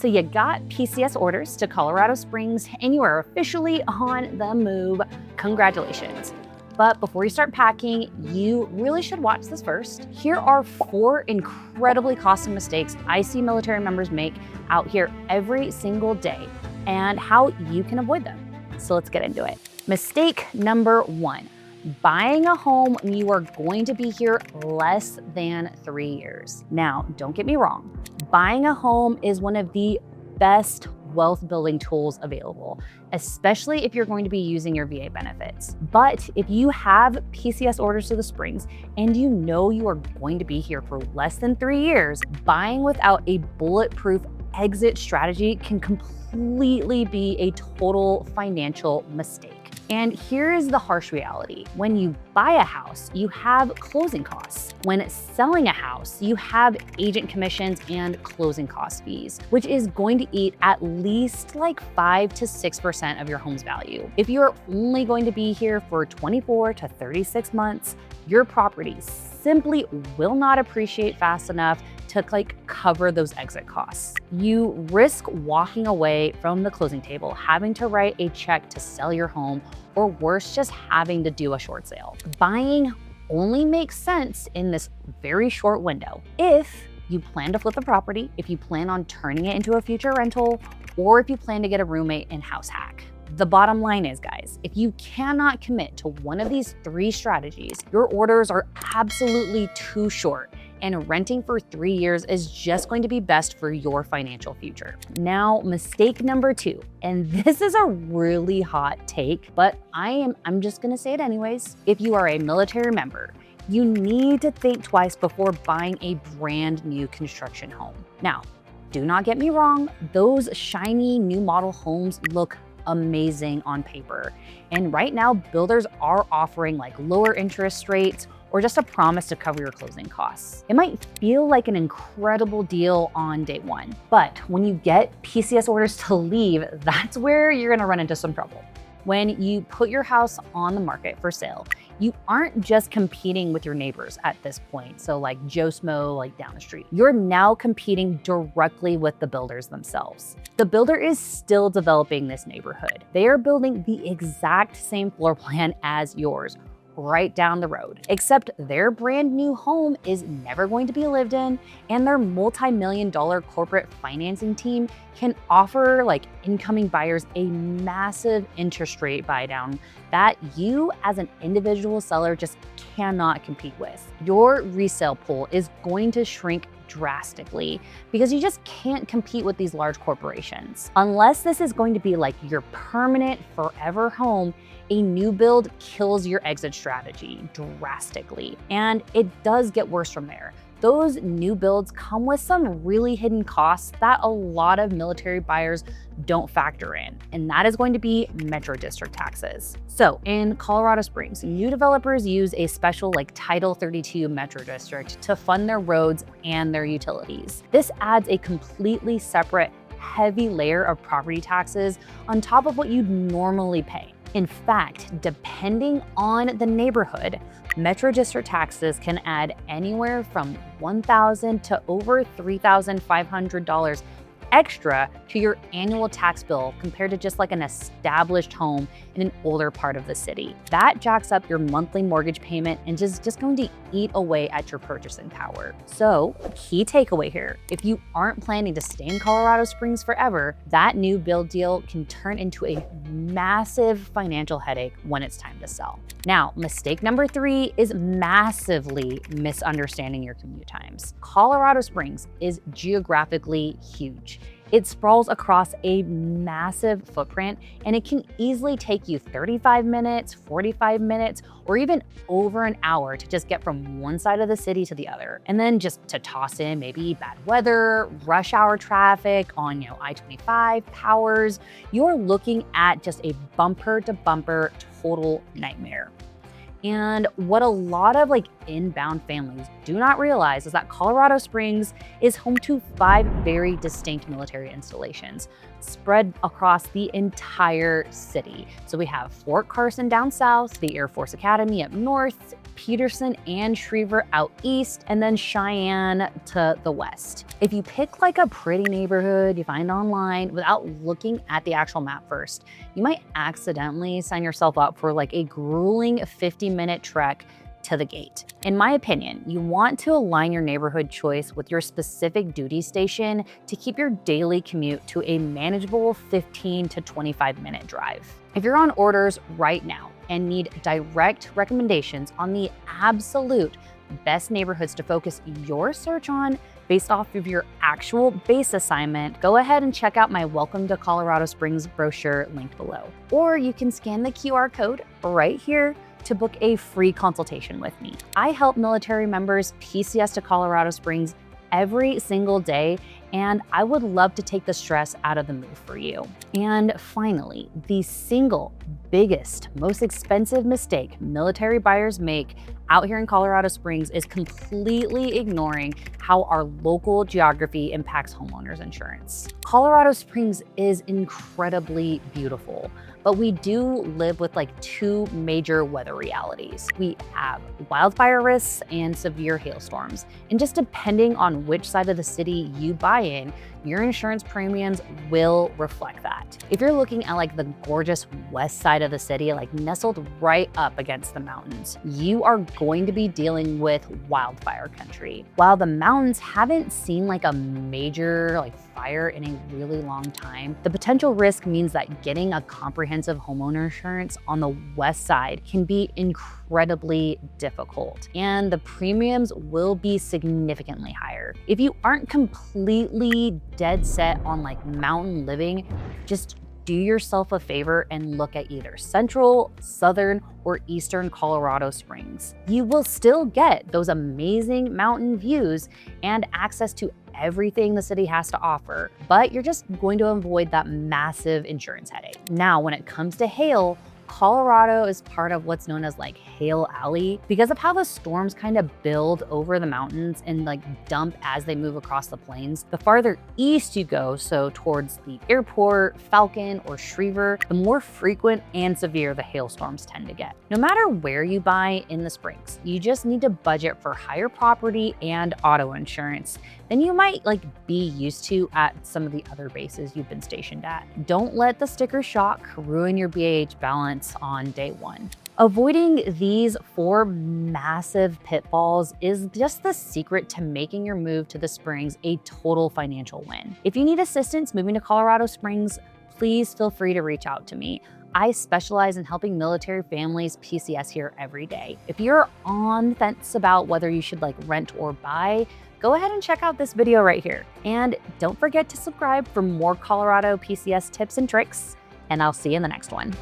So you got PCS orders to Colorado Springs and you are officially on the move. Congratulations. But before you start packing, you really should watch this first. Here are 4 incredibly costly mistakes I see military members make out here every single day and how you can avoid them. So let's get into it. Mistake number 1, buying a home when you are going to be here less than 3 years. Now, don't get me wrong. Buying a home is one of the best wealth building tools available, especially if you're going to be using your VA benefits. But if you have PCS orders to the Springs and you know you are going to be here for less than 3 years, buying without a bulletproof exit strategy can completely be a total financial mistake. And here's the harsh reality. When you buy a house, you have closing costs. When selling a house, you have agent commissions and closing cost fees, which is going to eat at least like 5 to 6% of your home's value. If you're only going to be here for 24 to 36 months, your property simply will not appreciate fast enough to cover those exit costs. You risk walking away from the closing table, having to write a check to sell your home, or worse, just having to do a short sale. Buying only makes sense in this very short window if you plan to flip the property, if you plan on turning it into a future rental, or if you plan to get a roommate and house hack. The bottom line is, guys, if you cannot commit to one of these 3 strategies, your orders are absolutely too short, and renting for 3 years is just going to be best for your financial future. Now, mistake number 2, and this is a really hot take, but I'm just gonna say it anyways. If you are a military member, you need to think twice before buying a brand new construction home. Now, do not get me wrong, those shiny new model homes look amazing on paper. And right now, builders are offering lower interest rates or just a promise to cover your closing costs. It might feel like an incredible deal on day 1, but when you get PCS orders to leave, that's where you're gonna run into some trouble. When you put your house on the market for sale, you aren't just competing with your neighbors at this point. So Joe Smo, down the street. You're now competing directly with the builders themselves. The builder is still developing this neighborhood. They are building the exact same floor plan as yours, right down the road, except their brand new home is never going to be lived in, and their multi-million-dollar corporate financing team can offer incoming buyers a massive interest rate buy down that you as an individual seller just cannot compete with. Your resale pool is going to shrink drastically because you just can't compete with these large corporations. Unless this is going to be your permanent forever home, a new build kills your exit strategy drastically. And it does get worse from there. Those new builds come with some really hidden costs that a lot of military buyers don't factor in, and that is going to be Metro District taxes. So in Colorado Springs, new developers use a special Title 32 Metro District to fund their roads and their utilities. This adds a completely separate, heavy layer of property taxes on top of what you'd normally pay. In fact, depending on the neighborhood, Metro District taxes can add anywhere from $1,000 to over $3,500 extra to your annual tax bill compared to just an established home in an older part of the city. That jacks up your monthly mortgage payment and just going to eat away at your purchasing power. So, key takeaway here, if you aren't planning to stay in Colorado Springs forever, that new build deal can turn into a massive financial headache when it's time to sell. Now, mistake number 3 is massively misunderstanding your commute times. Colorado Springs is geographically huge. It sprawls across a massive footprint, and it can easily take you 35 minutes, 45 minutes, or even over an hour to just get from one side of the city to the other. And then just to toss in maybe bad weather, rush hour traffic on I-25, powers, you're looking at just a bumper to bumper total nightmare. And what a lot of inbound families do not realize is that Colorado Springs is home to 5 very distinct military installations spread across the entire city. So we have Fort Carson down south, the Air Force Academy up north, Peterson and Schriever out east, and then Cheyenne to the west. If you pick like a pretty neighborhood you find online without looking at the actual map first, you might accidentally sign yourself up for like a grueling 50-minute trek to the gate. In my opinion, you want to align your neighborhood choice with your specific duty station to keep your daily commute to a manageable 15 to 25-minute drive. If you're on orders right now and need direct recommendations on the absolute best neighborhoods to focus your search on based off of your actual base assignment, go ahead and check out my Welcome to Colorado Springs brochure linked below. Or you can scan the QR code right here to book a free consultation with me. I help military members PCS to Colorado Springs every single day, and I would love to take the stress out of the move for you. And finally, the single biggest, most expensive mistake military buyers make out here in Colorado Springs is completely ignoring how our local geography impacts homeowners insurance. Colorado Springs is incredibly beautiful, but we do live with like two major weather realities. We have wildfire risks and severe hailstorms. And just depending on which side of the city you buy in, your insurance premiums will reflect that. If you're looking at like the gorgeous west side of the city, like nestled right up against the mountains, you are going to be dealing with wildfire country. While the mountains haven't seen like a major like fire in a really long time, the potential risk means that getting a comprehensive homeowner insurance on the west side can be incredibly difficult, and the premiums will be significantly higher. If you aren't completely dead set on like mountain living, just do yourself a favor and look at either central, southern, or eastern Colorado Springs. You will still get those amazing mountain views and access to everything the city has to offer, but you're just going to avoid that massive insurance headache. Now, when it comes to hail, Colorado is part of what's known as like Hail Alley because of how the storms kind of build over the mountains and like dump as they move across the plains. The farther east you go, so towards the airport, Falcon, or Schriever, the more frequent and severe the hailstorms tend to get. No matter where you buy in the Springs, you just need to budget for higher property and auto insurance than you might like be used to at some of the other bases you've been stationed at. Don't let the sticker shock ruin your BAH balance on day one. Avoiding these 4 massive pitfalls is just the secret to making your move to the Springs a total financial win. If you need assistance moving to Colorado Springs, please feel free to reach out to me. I specialize in helping military families PCS here every day. If you're on the fence about whether you should like rent or buy, go ahead and check out this video right here. And don't forget to subscribe for more Colorado PCS tips and tricks, and I'll see you in the next one.